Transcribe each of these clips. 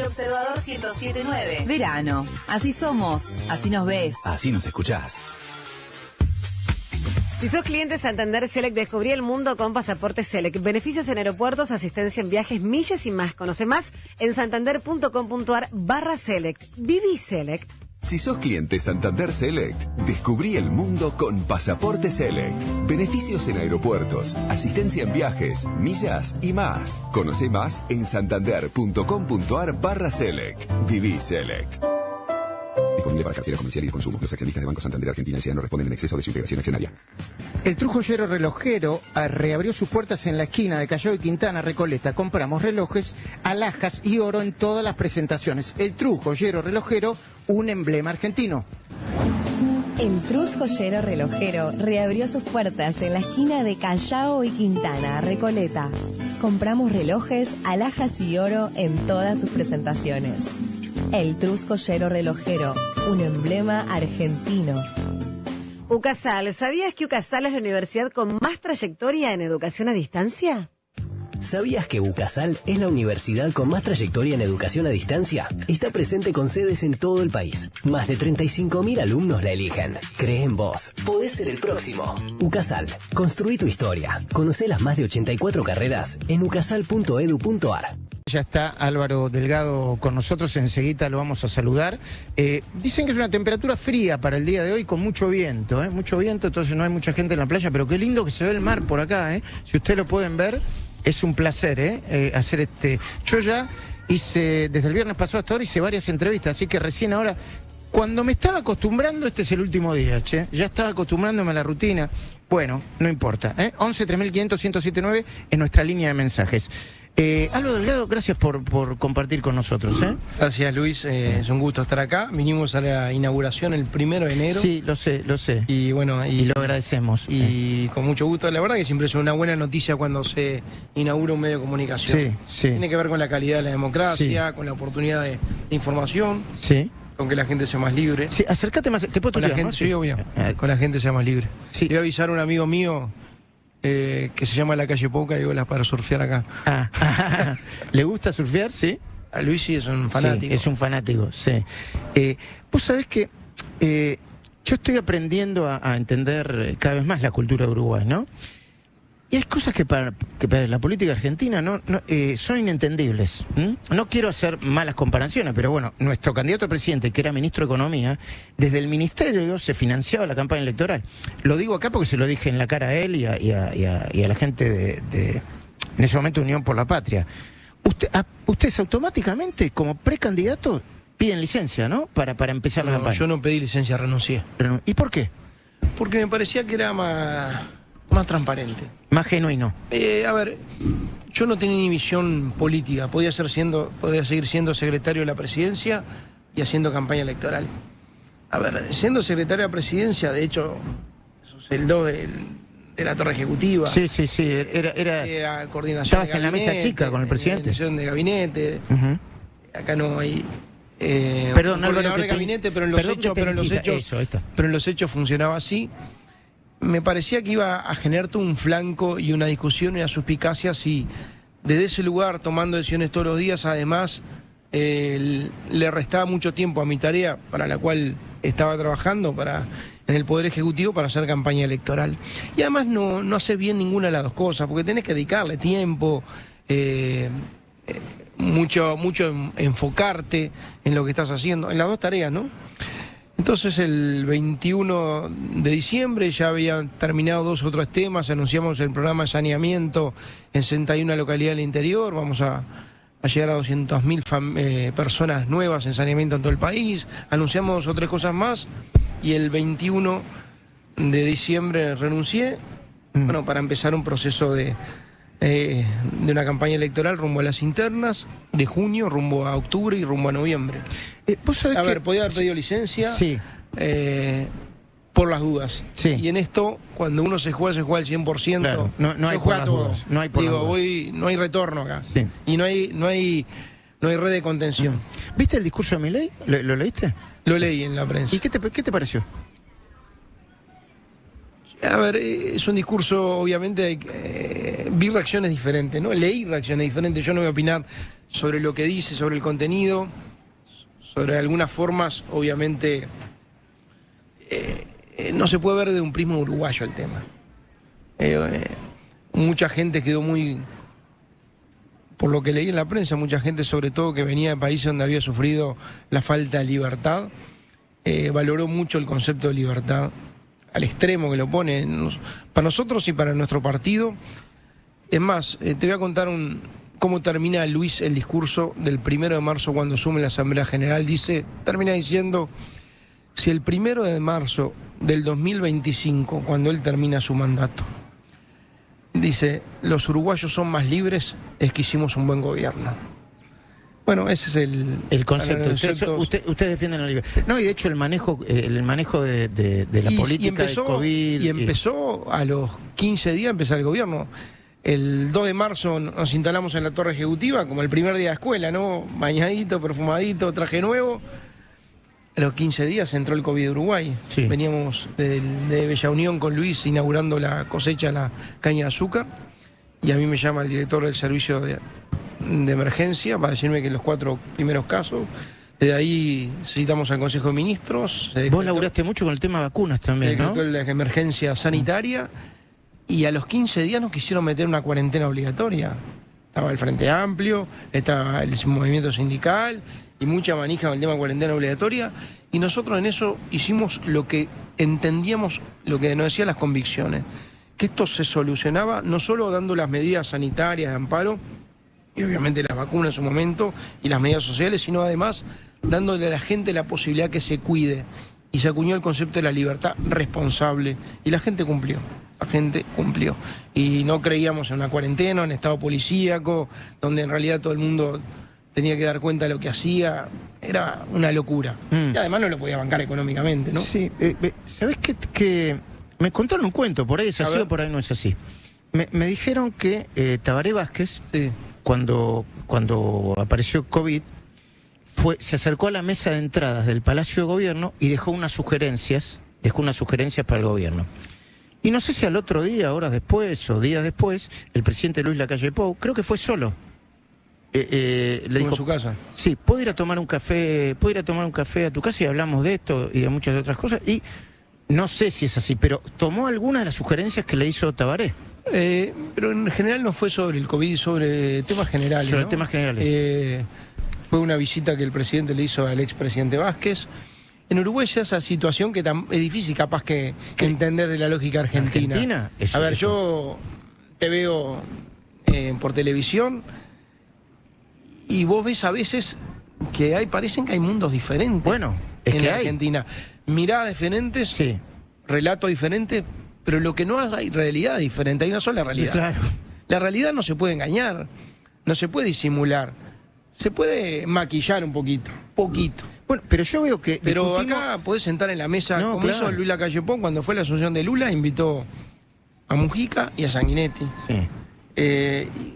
El Observador 107.9. Verano. Así somos. Así nos ves. Así nos escuchás. Si sos cliente Santander Select, descubrí el mundo con Pasaporte Select. Beneficios en aeropuertos, asistencia en viajes, millas y más. Conoce más en santander.com.ar/select. Viví Select. Si sos cliente Santander Select, descubrí el mundo con Pasaporte Select. Beneficios en aeropuertos, asistencia en viajes, millas y más. Conoce más en santander.com.ar/select. Viví Select. Disponible para cartera comercial y de consumo. Los accionistas de Banco Santander Argentina S.A. no responden en exceso de su integración accionaria. El True Joyero Relojero reabrió sus puertas en la esquina de Callao y Quintana, Recoleta. Compramos relojes, alhajas y oro en todas las presentaciones. El True Joyero Relojero, un emblema argentino. El True Joyero Relojero reabrió sus puertas en la esquina de Callao y Quintana, Recoleta. Compramos relojes, alhajas y oro en todas sus presentaciones. El True Joyero Relojero, un emblema argentino. UCASAL, ¿sabías que UCASAL es la universidad con más trayectoria en educación a distancia? ¿Sabías que UCASAL es la universidad con más trayectoria en educación a distancia? Está presente con sedes en todo el país. Más de 35.000 alumnos la eligen. Cree en vos. Podés ser el próximo. UCASAL. Construí tu historia. Conocé las más de 84 carreras en ucasal.edu.ar. Ya está Álvaro Delgado con nosotros, enseguida lo vamos a saludar. Dicen que es una temperatura fría para el día de hoy con mucho viento, entonces no hay mucha gente en la playa, pero qué lindo que se ve el mar por acá, Si ustedes lo pueden ver, es un placer, hacer Yo ya hice, desde el viernes pasado hasta ahora, hice varias entrevistas, así que recién ahora, cuando me estaba acostumbrando, este es el último día, ya estaba acostumbrándome a la rutina. Bueno, no importa, 11 3500 1079 en nuestra línea de mensajes. Álvaro Delgado, gracias por compartir con nosotros. Gracias, Luis, es un gusto estar acá. Vinimos a la inauguración el 1 de enero. Sí, lo sé. Y bueno, y lo agradecemos. Y con mucho gusto. La verdad que siempre es una buena noticia cuando se inaugura un medio de comunicación. Sí. Tiene que ver con la calidad de la democracia, con la oportunidad de información. Sí. Con que la gente sea más libre. Sí, acércate más. ¿Te puedo tutear, no? Sí, obvio. Con la gente sea más libre. Sí. Le voy a avisar a un amigo mío que se llama La Calle Pouca y las para surfear acá. ¿Le gusta surfear? Sí. A Luis sí es un fanático. Sí, es un fanático, sí. Vos sabés que yo estoy aprendiendo a entender cada vez más la cultura de Uruguay, ¿no? Y hay cosas que para la política argentina son inentendibles. No quiero hacer malas comparaciones, pero bueno, nuestro candidato a presidente, que era ministro de Economía, desde el ministerio se financiaba la campaña electoral. Lo digo acá porque se lo dije en la cara a él y a la gente de en ese momento, Unión por la Patria. Ustedes automáticamente, como precandidato, piden licencia, ¿no? Para empezar la campaña. Yo no pedí licencia, renuncié. ¿Y por qué? Porque me parecía que era más transparente. Más genuino. A ver, yo no tenía ni visión política. Podía seguir siendo secretario de la presidencia y haciendo campaña electoral. A ver, siendo secretario de la presidencia, de hecho, sos el 2 de la torre ejecutiva. Sí. Era coordinación. Estabas en la mesa chica con el presidente. Coordinación de gabinete. Acá no hay. Perdón, Álvaro, de gabinete, pero en los hechos funcionaba así. Me parecía que iba a generar todo un flanco y una discusión y una suspicacia si desde ese lugar, tomando decisiones todos los días, además le restaba mucho tiempo a mi tarea para la cual estaba trabajando en el Poder Ejecutivo para hacer campaña electoral. Y además no haces bien ninguna de las dos cosas, porque tenés que dedicarle tiempo, mucho enfocarte en lo que estás haciendo, en las dos tareas, ¿no? Entonces el 21 de diciembre ya habían terminado 2 otros temas, anunciamos el programa de saneamiento en 61 localidades del interior, vamos a llegar a 200.000 personas nuevas en saneamiento en todo el país, anunciamos 2 o 3 cosas más y el 21 de diciembre renuncié, bueno, para empezar un proceso de una campaña electoral rumbo a las internas, de junio, rumbo a octubre y rumbo a noviembre. ¿Vos sabés a ver, podía haber pedido licencia por las dudas. Sí. Y en esto, cuando uno se juega al 100%. Claro, no hay por las dudas. No hay por las dudas. No hay retorno acá. Sí. Y no hay red de contención. ¿Viste el discurso de Milei? ¿Lo leíste? Lo leí en la prensa. ¿Y qué te pareció? A ver, es un discurso obviamente vi reacciones diferentes, ¿no? Leí reacciones diferentes. Yo no voy a opinar sobre lo que dice, sobre el contenido, sobre algunas formas, obviamente, no se puede ver de un prisma uruguayo el tema. Mucha gente quedó muy, por lo que leí en la prensa, mucha gente sobre todo que venía de países donde había sufrido la falta de libertad, valoró mucho el concepto de libertad, al extremo que lo pone, para nosotros y para nuestro partido. Es más, te voy a contar cómo termina Luis el discurso del 1 de marzo cuando asume la Asamblea General. Termina diciendo, si el 1 de marzo del 2025, cuando él termina su mandato, dice, los uruguayos son más libres, es que hicimos un buen gobierno. Bueno, ese es el concepto. Ustedes defienden la libertad. No, y de hecho el manejo de la política de COVID. Y empezó a los 15 días empezar el gobierno. El 2 de marzo nos instalamos en la Torre Ejecutiva, como el primer día de escuela, ¿no? Bañadito, perfumadito, traje nuevo. A los 15 días entró el COVID de Uruguay. Sí. Veníamos de Bella Unión con Luis inaugurando la cosecha de la caña de azúcar. Y a mí me llama el director del servicio de emergencia para decirme que los 4 primeros casos. Desde ahí citamos al Consejo de Ministros. Vos laburaste mucho con el tema vacunas también, ¿no? La emergencia sanitaria. Y a los 15 días nos quisieron meter una cuarentena obligatoria. Estaba el Frente Amplio, estaba el movimiento sindical y mucha manija con el tema de cuarentena obligatoria. Y nosotros en eso hicimos lo que entendíamos, lo que nos decían las convicciones. Que esto se solucionaba no solo dando las medidas sanitarias de amparo, y obviamente las vacunas en su momento, y las medidas sociales, sino además dándole a la gente la posibilidad que se cuide. Y se acuñó el concepto de la libertad responsable. Y la gente cumplió. La gente cumplió. Y no creíamos en una cuarentena, en estado policíaco, donde en realidad todo el mundo tenía que dar cuenta de lo que hacía. Era una locura. Y además no lo podía bancar económicamente, ¿no? Sí. ¿Sabés qué? Me contaron un cuento, por ahí es así o por ahí no es así. Me dijeron que Tabaré Vázquez, sí, cuando apareció COVID, se acercó a la mesa de entradas del Palacio de Gobierno y dejó unas sugerencias para el gobierno. Y no sé si al otro día, horas después o días después, el presidente Luis Lacalle Pou, creo que fue solo, le dijo en su casa. Sí, ¿puedo ir a tomar un café a tu casa y hablamos de esto y de muchas otras cosas? Y no sé si es así, pero tomó algunas de las sugerencias que le hizo Tabaré. Pero en general no fue sobre el COVID, sobre temas generales. Sobre ¿no? temas generales. Fue una visita que el presidente le hizo al expresidente Vázquez. En Uruguay ya esa situación que es difícil capaz que entender de la lógica argentina. ¿Argentina? A ver, yo te veo por televisión y vos ves a veces que parecen que hay mundos diferentes. Bueno, es en que la Argentina. Miradas diferentes, sí, relatos diferentes, pero lo que no hay realidad diferente, hay una sola realidad. Claro. La realidad no se puede engañar, no se puede disimular, se puede maquillar un poquito. Bueno, pero yo veo que... Pero acá podés sentar en la mesa, no, como claro, hizo Luis Lacalle Pou cuando fue la asunción de Lula, invitó a Mujica y a Sanguinetti. Sí.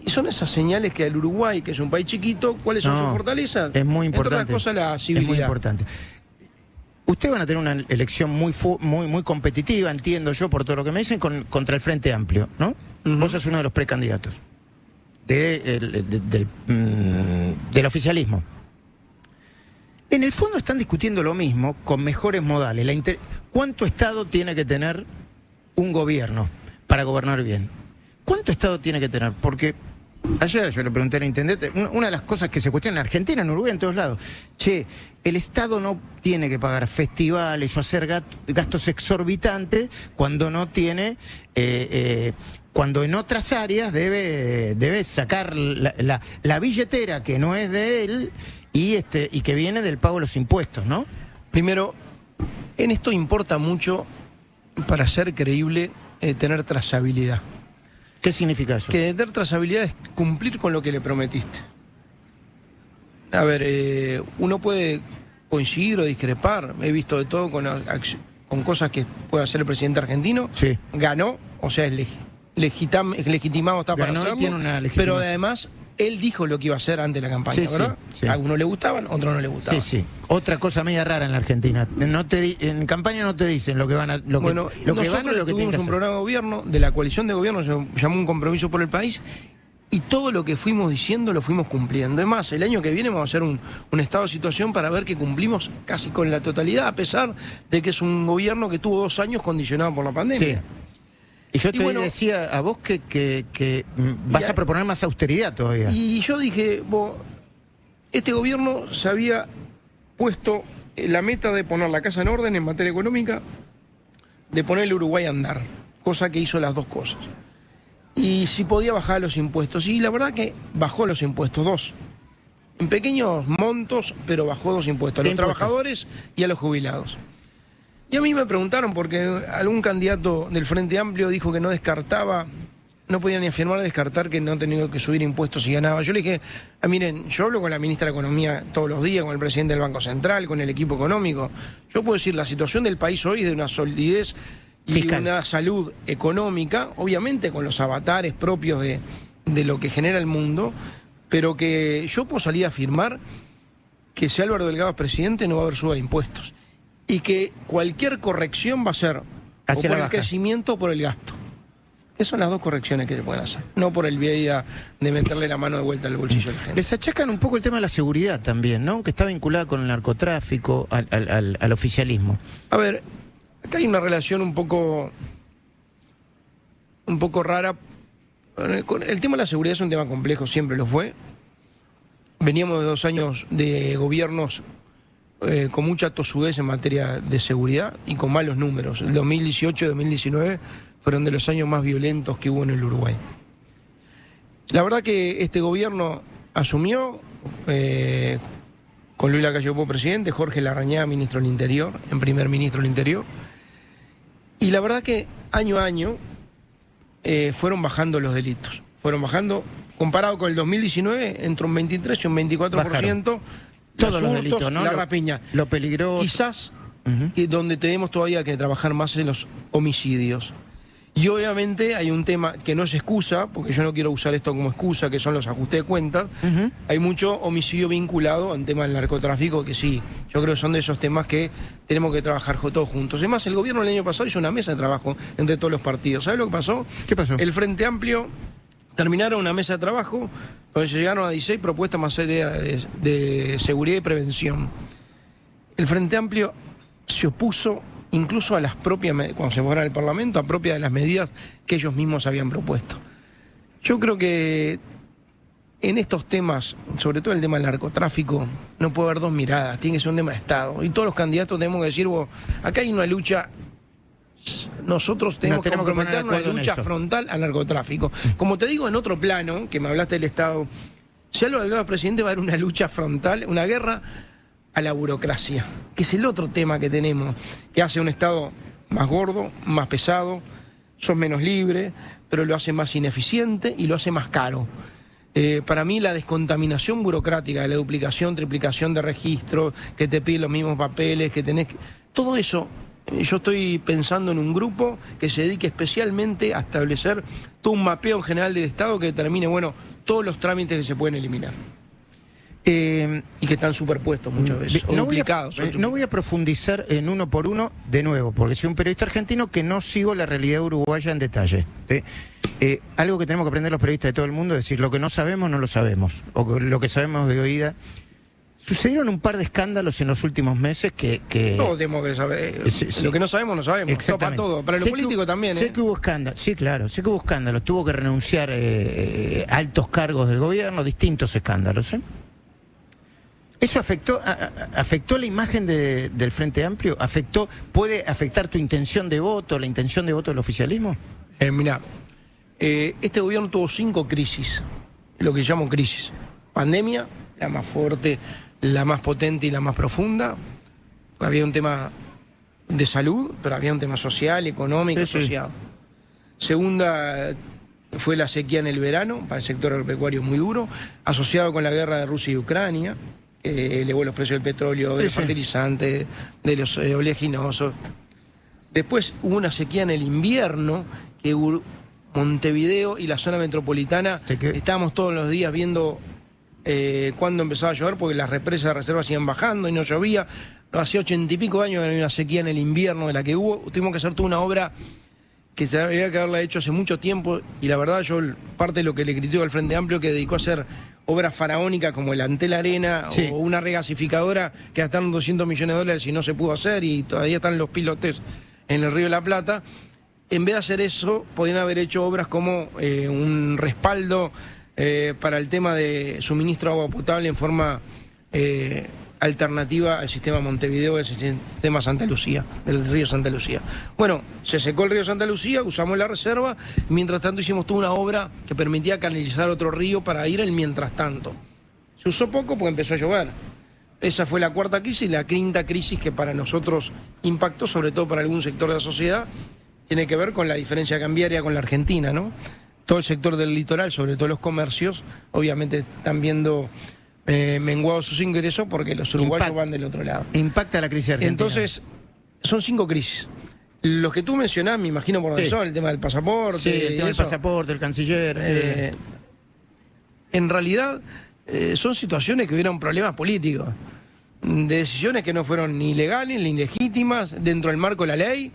Y son esas señales que al Uruguay, que es un país chiquito, ¿cuáles son sus fortalezas? Es muy importante. Entre otras cosas, la civilidad. Es muy importante. Ustedes van a tener una elección muy competitiva, entiendo yo, por todo lo que me dicen, contra el Frente Amplio, ¿no? Vos sos uno de los precandidatos del oficialismo. En el fondo están discutiendo lo mismo, con mejores modales. ¿Cuánto Estado tiene que tener un gobierno para gobernar bien? ¿Cuánto Estado tiene que tener? Porque ayer yo le pregunté al intendente, una de las cosas que se cuestiona en Argentina, en Uruguay, en todos lados, el Estado no tiene que pagar festivales o hacer gastos exorbitantes cuando no tiene, cuando en otras áreas debe sacar la billetera que no es de él y que viene del pago de los impuestos, ¿no? Primero, en esto importa mucho, para ser creíble, tener trazabilidad. ¿Qué significa eso? Que tener trazabilidad es cumplir con lo que le prometiste. A ver, uno puede coincidir o discrepar. He visto de todo con cosas que puede hacer el presidente argentino. Sí. Ganó, o sea, es legitimado, está para hacerlo. Tiene una pero además él dijo lo que iba a hacer antes de la campaña, ¿verdad? Sí. A algunos le gustaban, a otros no le gustaban. Sí. Otra cosa media rara en la Argentina. En campaña no te dicen lo que van a... Lo que van o lo que tuvimos tienen que un hacer. programa de gobierno, de la coalición de gobierno, se llamó Un Compromiso por el País, y todo lo que fuimos diciendo lo fuimos cumpliendo. Es más, el año que viene vamos a hacer un estado de situación para ver que cumplimos casi con la totalidad, a pesar de que es un gobierno que tuvo 2 años condicionado por la pandemia. Sí. Y yo te decía a vos que vas a proponer más austeridad todavía. Y yo dije, este gobierno se había puesto la meta de poner la casa en orden en materia económica, de poner el Uruguay a andar, cosa que hizo las dos cosas. Y si podía bajar los impuestos. Y la verdad que bajó los impuestos, 2. En pequeños montos, pero bajó 2 impuestos, a los trabajadores y a los jubilados. Y a mí me preguntaron, porque algún candidato del Frente Amplio dijo que no descartaba, no podía ni afirmar descartar que no tenía que subir impuestos si ganaba. Yo le dije, miren, yo hablo con la ministra de Economía todos los días, con el presidente del Banco Central, con el equipo económico. Yo puedo decir, la situación del país hoy es de una solidez y fiscal, una salud económica, obviamente con los avatares propios de lo que genera el mundo, pero que yo puedo salir a afirmar que si Álvaro Delgado es presidente no va a haber suba de impuestos. Y que cualquier corrección va a ser o por el crecimiento o por el gasto. Esas son las 2 correcciones que se pueden hacer. No por el vía de meterle la mano de vuelta al bolsillo de la gente. Les achacan un poco el tema de la seguridad también, ¿no? Que está vinculada con el narcotráfico, al oficialismo. A ver, acá hay una relación un poco rara. El tema de la seguridad es un tema complejo, siempre lo fue. Veníamos de 2 años de gobiernos con mucha tosudez en materia de seguridad y con malos números. El 2018 y 2019 fueron de los años más violentos que hubo en el Uruguay. La verdad que este gobierno asumió con Luis Lacalle Pou presidente, Jorge Larrañaga ministro del Interior, en primer ministro del Interior, y la verdad que año a año fueron bajando los delitos. Fueron bajando, comparado con el 2019, entre un 23 y un 24%. Bajaron. Todos los delitos, ¿no? La rapiña. Lo peligroso. Quizás donde tenemos todavía que trabajar más es en los homicidios. Y obviamente hay un tema que no es excusa, porque yo no quiero usar esto como excusa, que son los ajustes de cuentas. Hay mucho homicidio vinculado al tema del narcotráfico, que sí, yo creo que son de esos temas que tenemos que trabajar todos juntos. Además, el gobierno el año pasado hizo una mesa de trabajo entre todos los partidos. ¿Sabes lo que pasó? ¿Qué pasó? El Frente Amplio terminaron una mesa de trabajo donde se llegaron a 16 propuestas en materia de seguridad y prevención. El Frente Amplio se opuso incluso a las propias, cuando se fueron al Parlamento, a propias de las medidas que ellos mismos habían propuesto. Yo creo que en estos temas, sobre todo el tema del narcotráfico, no puede haber 2 miradas, tiene que ser un tema de Estado. Y todos los candidatos tenemos que decir, acá hay una lucha. Nosotros tenemos que comprometernos en una lucha frontal al narcotráfico. Como te digo, en otro plano, que me hablaste del Estado, si Álvaro Delgado es presidente, va a haber una lucha frontal, una guerra a la burocracia, que es el otro tema que tenemos, que hace un Estado más gordo, más pesado, sos menos libre, pero lo hace más ineficiente y lo hace más caro. Para mí la descontaminación burocrática, de la duplicación, triplicación de registros, que te piden los mismos papeles, que tenés que... Todo eso, yo estoy pensando en un grupo que se dedique especialmente a establecer todo un mapeo en general del Estado que determine, todos los trámites que se pueden eliminar. Y que están superpuestos muchas veces, o duplicados. No voy a profundizar en uno por uno de nuevo, porque soy un periodista argentino que no sigo la realidad uruguaya en detalle. Algo que tenemos que aprender los periodistas de todo el mundo es decir, lo que no sabemos, no lo sabemos, o lo que sabemos de oída. Sucedieron un par de escándalos en los últimos meses que... Todos tenemos que saber. Sí. Lo que no sabemos, no sabemos. Para todo. Para lo político también. Sé que hubo escándalos. Sí, claro. Sé que hubo escándalos. Tuvo que renunciar altos cargos del gobierno, distintos escándalos. ¿Eso afectó la imagen del Frente Amplio? ¿Puede afectar tu intención de voto, la intención de voto del oficialismo? Mirá, este gobierno tuvo 5 crisis, lo que llamo crisis. Pandemia, la más fuerte, la más potente y la más profunda. Había un tema de salud, pero había un tema social, económico, asociado. Segunda fue la sequía en el verano, para el sector agropecuario muy duro, asociado con la guerra de Rusia y Ucrania, que elevó los precios del petróleo, de los fertilizantes, de los oleaginosos. Después hubo una sequía en el invierno que Montevideo y la zona metropolitana, estábamos todos los días viendo cuándo empezaba a llover, porque las represas de reservas iban bajando y no llovía. Hacía 80 y pico de años que había una sequía en el invierno de la que hubo. Tuvimos que hacer toda una obra que se había que haberla hecho hace mucho tiempo, y la verdad yo parte de lo que le critico al Frente Amplio, que dedicó a hacer obras faraónicas como el Antel Arena o una regasificadora que gastaron 200 millones de dólares y no se pudo hacer, y todavía están los pilotes en el Río de la Plata. En vez de hacer eso, podían haber hecho obras como un respaldo para el tema de suministro de agua potable en forma alternativa al sistema Montevideo y al sistema Santa Lucía, del río Santa Lucía. Bueno, se secó el río Santa Lucía, usamos la reserva, mientras tanto hicimos toda una obra que permitía canalizar otro río para ir el mientras tanto. Se usó poco porque empezó a llover. Esa fue la cuarta crisis. La quinta crisis, que para nosotros impactó, sobre todo para algún sector de la sociedad, tiene que ver con la diferencia cambiaria con la Argentina, ¿no? Todo el sector del litoral, sobre todo los comercios, obviamente están viendo menguados sus ingresos porque los uruguayos van del otro lado. Impacta la crisis argentina. Entonces, son 5 crisis. Los que tú mencionás, me imagino por dónde son, el tema del pasaporte. Sí, el tema del pasaporte, el canciller. En realidad, son situaciones que hubieron problemas políticos, de decisiones que no fueron ni legales ni legítimas dentro del marco de la ley,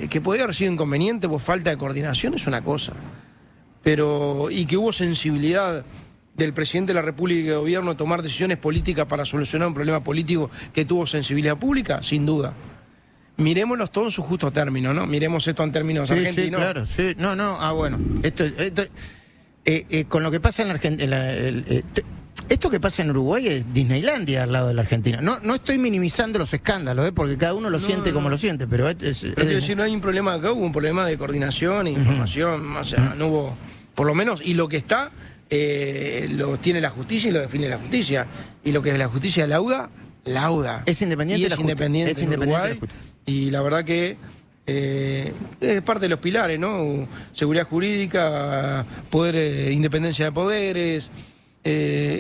que podía haber sido inconveniente por falta de coordinación, es una cosa. Y que hubo sensibilidad del presidente de la República y del gobierno a tomar decisiones políticas para solucionar un problema político que tuvo sensibilidad pública, sin duda. Mirémoslos todo en su justo término, ¿no? Miremos esto en términos argentinos. Sí, claro, sí. Bueno. Con lo que pasa en la Argentina... Esto que pasa en Uruguay es Disneylandia al lado de la Argentina. No estoy minimizando los escándalos, porque cada uno lo siente como lo siente, pero es decir, no hay un problema acá, hubo un problema de coordinación e información, o sea, no hubo, por lo menos, y lo que está... lo tiene la justicia y lo define la justicia, y lo que es la justicia lauda. Es independiente, y es independiente en Uruguay, y la verdad que es parte de los pilares, ¿no? Seguridad jurídica, poder, independencia de poderes,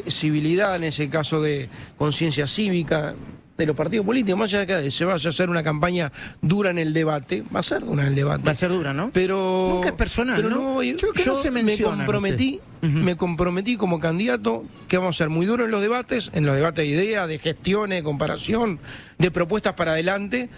civilidad, en ese caso de conciencia cívica de los partidos políticos. Más allá de que se vaya a hacer una campaña dura en el debate, va a ser dura en el debate. Va a ser dura, ¿no? Pero nunca es personal, pero ¿no? Yo no se me comprometí como candidato que vamos a ser muy duros en los debates de ideas, de gestiones, de comparación, de propuestas para adelante,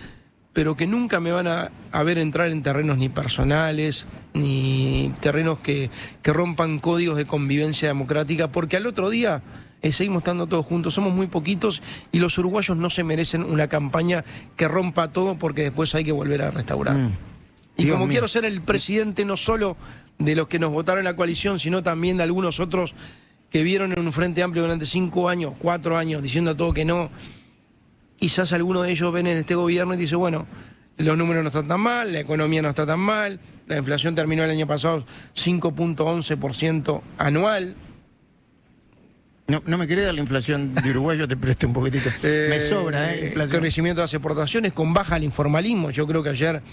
pero que nunca me van a ver entrar en terrenos ni personales, ni terrenos que rompan códigos de convivencia democrática, porque al otro día seguimos estando todos juntos, somos muy poquitos y los uruguayos no se merecen una campaña que rompa todo, porque después hay que volver a restaurar. Y Dios como mío. Quiero ser el presidente no solo de los que nos votaron en la coalición, sino también de algunos otros que vieron en un Frente Amplio durante 5 años, 4 años, diciendo a todo que no. Quizás algunos de ellos ven en este gobierno y dicen, bueno, los números no están tan mal, la economía no está tan mal, la inflación terminó el año pasado 5.11% anual. No me querés dar la inflación de Uruguay, yo te presto un poquitito. Me sobra, inflación. Crecimiento de las exportaciones, con baja al informalismo. Yo creo que ayer,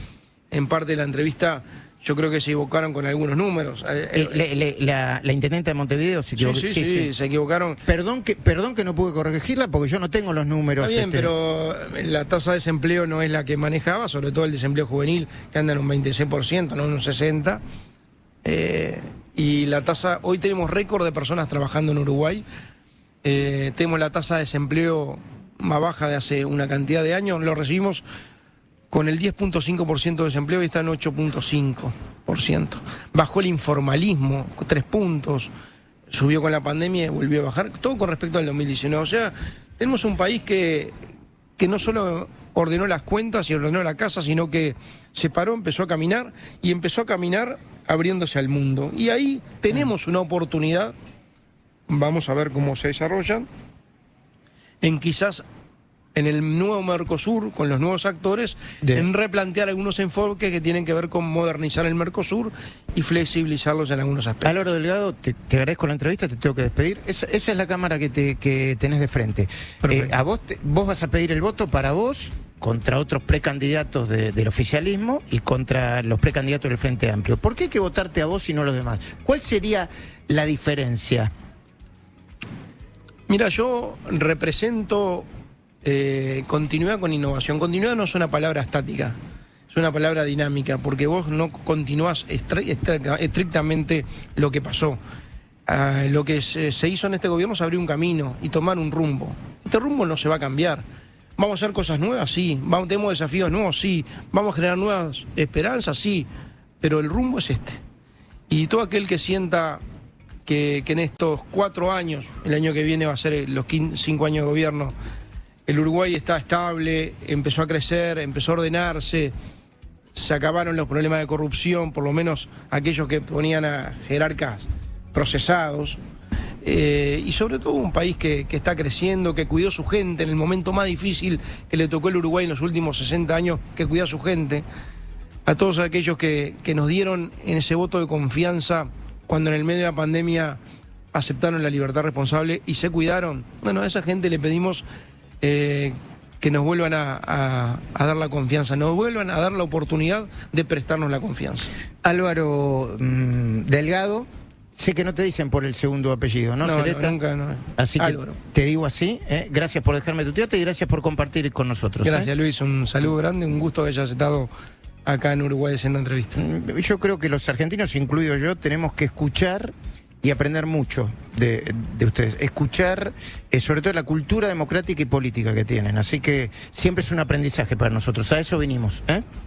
en parte de la entrevista, yo creo que se equivocaron con algunos números. La intendenta de Montevideo se equivocó. Sí, se equivocaron. Perdón que no pude corregirla, porque yo no tengo los números. Está bien, pero la tasa de desempleo no es la que manejaba, sobre todo el desempleo juvenil, que anda en un 26%, no en un 60%. Y la tasa, hoy tenemos récord de personas trabajando en Uruguay. Tenemos la tasa de desempleo más baja de hace una cantidad de años. Lo recibimos con el 10.5% de desempleo y está en 8.5%. Bajó el informalismo, 3 puntos. Subió con la pandemia y volvió a bajar. Todo con respecto al 2019. O sea, tenemos un país que no solo ordenó las cuentas y ordenó la casa, sino que se paró, empezó a caminar y empezó a caminar abriéndose al mundo. Y ahí tenemos una oportunidad, vamos a ver cómo se desarrollan, en quizás en el nuevo Mercosur, con los nuevos actores, en replantear algunos enfoques que tienen que ver con modernizar el Mercosur y flexibilizarlos en algunos aspectos. Álvaro Delgado, te agradezco la entrevista, te tengo que despedir. Esa es la cámara que tenés de frente. Vos vas a pedir el voto para vos, contra otros precandidatos del oficialismo y contra los precandidatos del Frente Amplio. ¿Por qué hay que votarte a vos y no a los demás? ¿Cuál sería la diferencia? Mira, yo represento continuidad con innovación. Continuidad no es una palabra estática, es una palabra dinámica, porque vos no continuás estrictamente lo que pasó. Lo que se hizo en este gobierno es abrir un camino y tomar un rumbo. Este rumbo no se va a cambiar. ¿Vamos a hacer cosas nuevas? Sí. ¿Tenemos desafíos nuevos? Sí. ¿Vamos a generar nuevas esperanzas? Sí. Pero el rumbo es este. Y todo aquel que sienta que en estos 4 años, el año que viene va a ser los 5 años de gobierno, el Uruguay está estable, empezó a crecer, empezó a ordenarse, se acabaron los problemas de corrupción, por lo menos aquellos que ponían a jerarcas procesados, y sobre todo un país que está creciendo, que cuidó su gente en el momento más difícil que le tocó el Uruguay en los últimos 60 años, que cuidó a su gente, a todos aquellos que nos dieron en ese voto de confianza cuando en el medio de la pandemia aceptaron la libertad responsable y se cuidaron. Bueno, a esa gente le pedimos que nos vuelvan a dar la confianza, nos vuelvan a dar la oportunidad de prestarnos la confianza. Álvaro Delgado. Sé que no te dicen por el segundo apellido, ¿no? No, Celesta? Nunca, no. Así que Álvaro. te digo así, gracias por dejarme tutearte y gracias por compartir con nosotros. Gracias, Luis, un saludo grande, un gusto que hayas estado acá en Uruguay haciendo entrevistas. Yo creo que los argentinos, incluido yo, tenemos que escuchar y aprender mucho de ustedes. Escuchar, sobre todo la cultura democrática y política que tienen. Así que siempre es un aprendizaje para nosotros. A eso vinimos.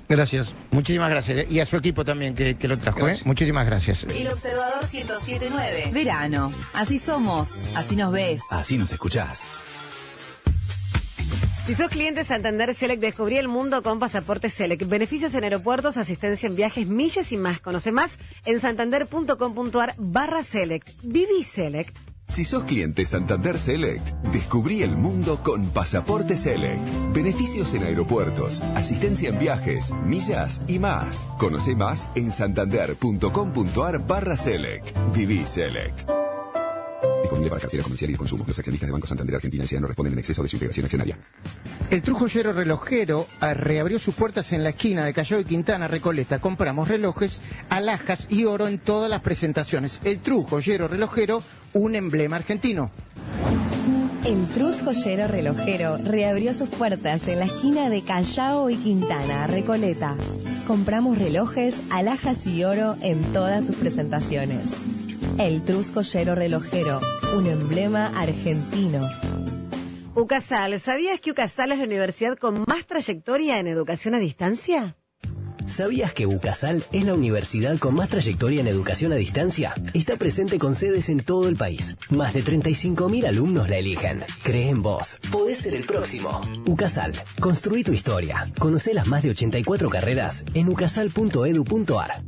Gracias. Muchísimas gracias. Y a su equipo también que lo trajo. Muchísimas gracias. El Observador 107.9. Verano. Así somos. Así nos ves. Así nos escuchás. Si sos cliente Santander Select, descubrí el mundo con Pasaporte Select. Beneficios en aeropuertos, asistencia en viajes, millas y más. Conoce más en santander.com.ar/select. Viví Select. Si sos cliente Santander Select, descubrí el mundo con Pasaporte Select. Beneficios en aeropuertos, asistencia en viajes, millas y más. Conoce más en santander.com.ar/select. Viví Select. Disponible para cartera comercial y de consumo. Los accionistas de Banco Santander Argentina S.A. no responden en exceso de su integración accionaria. El True Joyero Relojero reabrió sus puertas en la esquina de Callao y Quintana, Recoleta. Compramos relojes, alhajas y oro en todas las presentaciones. El True Joyero Relojero, un emblema argentino. El Trus Joyero Relojero reabrió sus puertas en la esquina de Callao y Quintana, Recoleta. Compramos relojes, alhajas y oro en todas sus presentaciones. El Trus Joyero Relojero, un emblema argentino. UCASAL, ¿sabías que UCASAL es la universidad con más trayectoria en educación a distancia? ¿Sabías que UCASAL es la universidad con más trayectoria en educación a distancia? Está presente con sedes en todo el país. Más de 35.000 alumnos la eligen. Cree en vos. Podés ser el próximo. UCASAL. Construí tu historia. Conocé las más de 84 carreras en ucasal.edu.ar.